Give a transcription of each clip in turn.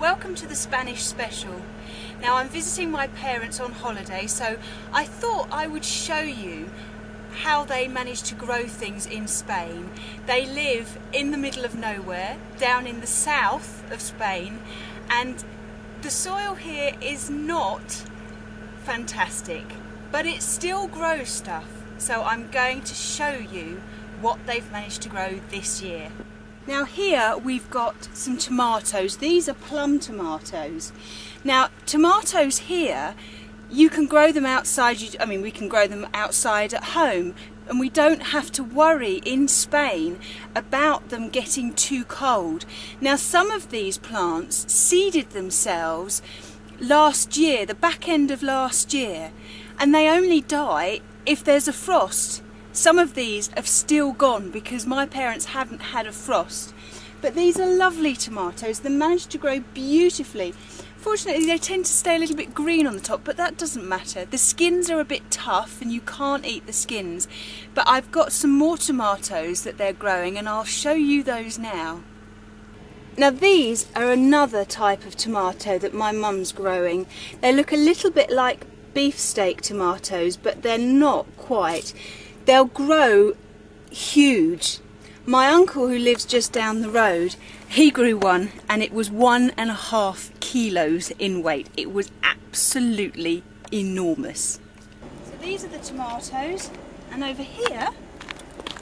Welcome to the Spanish special. Now I'm visiting my parents on holiday, so I thought I would show you how they manage to grow things in Spain. They live in the middle of nowhere, down in the south of Spain, and the soil here is not fantastic, but it still grows stuff. So I'm going to show you what they've managed to grow this year. Now here we've got some tomatoes. These are plum tomatoes. Now tomatoes here, you can grow them outside. We can grow them outside at home, and we don't have to worry in Spain about them getting too cold. Now some of these plants seeded themselves last year, the back end of last year, and they only die if there's a frost. Some of these have still gone because my parents haven't had a frost. But these are lovely tomatoes. They managed to grow beautifully. Fortunately, they tend to stay a little bit green on the top, but that doesn't matter. The skins are a bit tough and you can't eat the skins. But I've got some more tomatoes that they're growing, and I'll show you those now. Now these are another type of tomato that my mum's growing. They look a little bit like beefsteak tomatoes, but they're not quite. They'll grow huge. My uncle, who lives just down the road, he grew one and it was 1.5 kilos in weight. It was absolutely enormous. So these are the tomatoes, and over here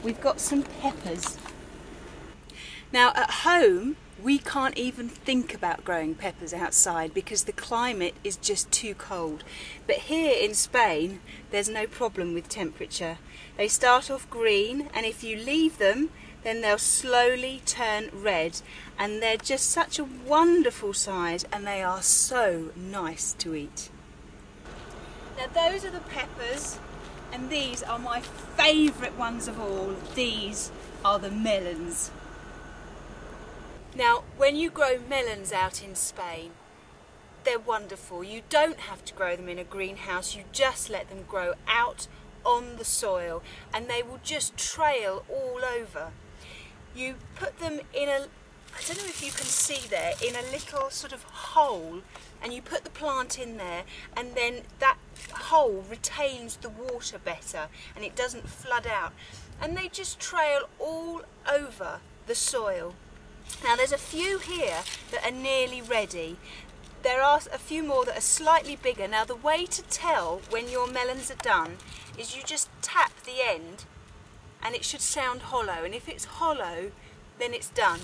we've got some peppers. Now at home we can't even think about growing peppers outside because the climate is just too cold. But here in Spain there's no problem with temperature. They start off green, and if you leave them then they'll slowly turn red, and they're just such a wonderful size and they are so nice to eat. Now those are the peppers, and these are my favourite ones of all. These are the melons. Now when you grow melons out in Spain, they're wonderful. You don't have to grow them in a greenhouse, you just let them grow out on the soil and they will just trail all over. You put them in a, I don't know if you can see there, in a little sort of hole, and you put the plant in there, and then that hole retains the water better and it doesn't flood out, and they just trail all over the soil. Now there's a few here that are nearly ready. There are a few more that are slightly bigger. Now the way to tell when your melons are done is you just tap the end and it should sound hollow, and if it's hollow then it's done.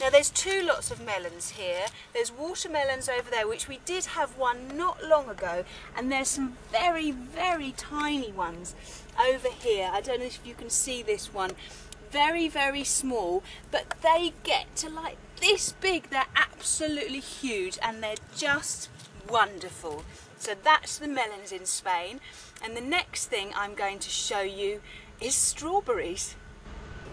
Now there's two lots of melons here. There's watermelons over there, which we did have one not long ago, and there's some very, very tiny ones over here. I don't know if you can see this one. Very, very small, but they get to like this big. They're absolutely huge and they're just wonderful. So that's the melons in Spain, and the next thing I'm going to show you is strawberries.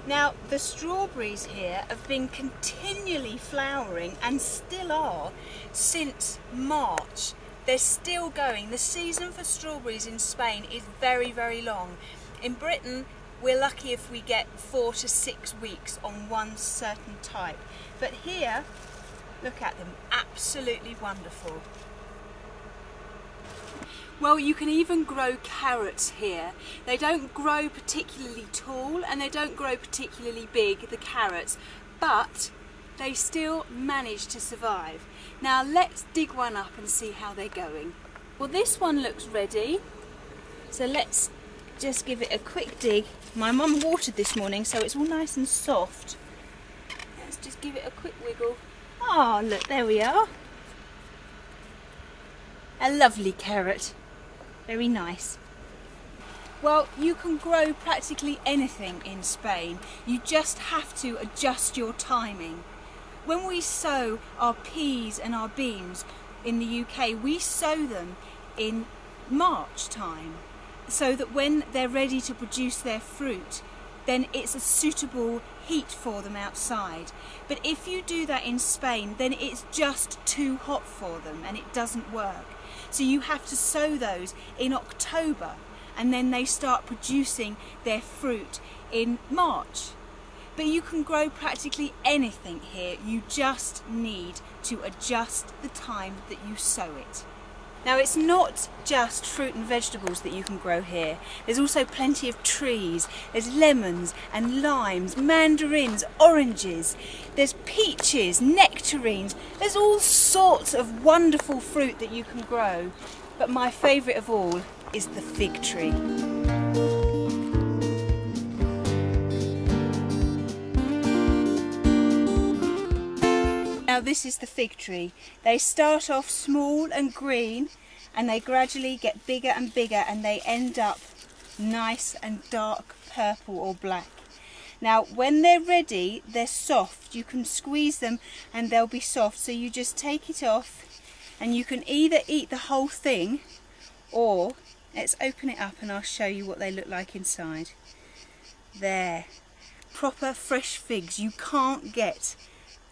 Now the strawberries here have been continually flowering and still are since March. They're still going. The season for strawberries in Spain is very, very long. In Britain we're lucky if we get 4 to 6 weeks on one certain type. But here, look at them, absolutely wonderful. Well, you can even grow carrots here. They don't grow particularly tall and they don't grow particularly big, the carrots, but they still manage to survive. Now let's dig one up and see how they're going. Well, this one looks ready, so let's just give it a quick dig. My mum watered this morning, so it's all nice and soft. Let's just give it a quick wiggle. Oh, look, there we are. A lovely carrot. Very nice. Well, you can grow practically anything in Spain. You just have to adjust your timing. When we sow our peas and our beans in the UK, we sow them in March time, so that when they're ready to produce their fruit, then it's a suitable heat for them outside. But if you do that in Spain, then it's just too hot for them and it doesn't work. So you have to sow those in October, and then they start producing their fruit in March. but you can grow practically anything here. You just need to adjust the time that you sow it. Now, it's not just fruit and vegetables that you can grow here. There's also plenty of trees. There's lemons and limes, mandarins, oranges. There's peaches, nectarines. There's all sorts of wonderful fruit that you can grow. But my favourite of all is the fig tree. Now this is the fig tree. They start off small and green and they gradually get bigger and bigger and they end up nice and dark purple or black. Now when they're ready, they're soft. You can squeeze them and they'll be soft, so you just take it off and you can either eat the whole thing, or let's open it up and I'll show you what they look like inside. There, proper fresh figs. You can't get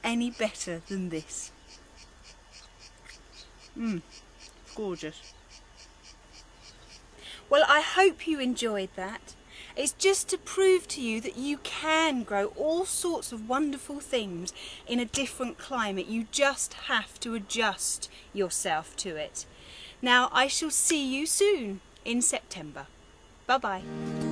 any better than this. Gorgeous. Well, I hope you enjoyed that. It's just to prove to you that you can grow all sorts of wonderful things in a different climate. You just have to adjust yourself to it. Now, I shall see you soon in September. Bye-bye.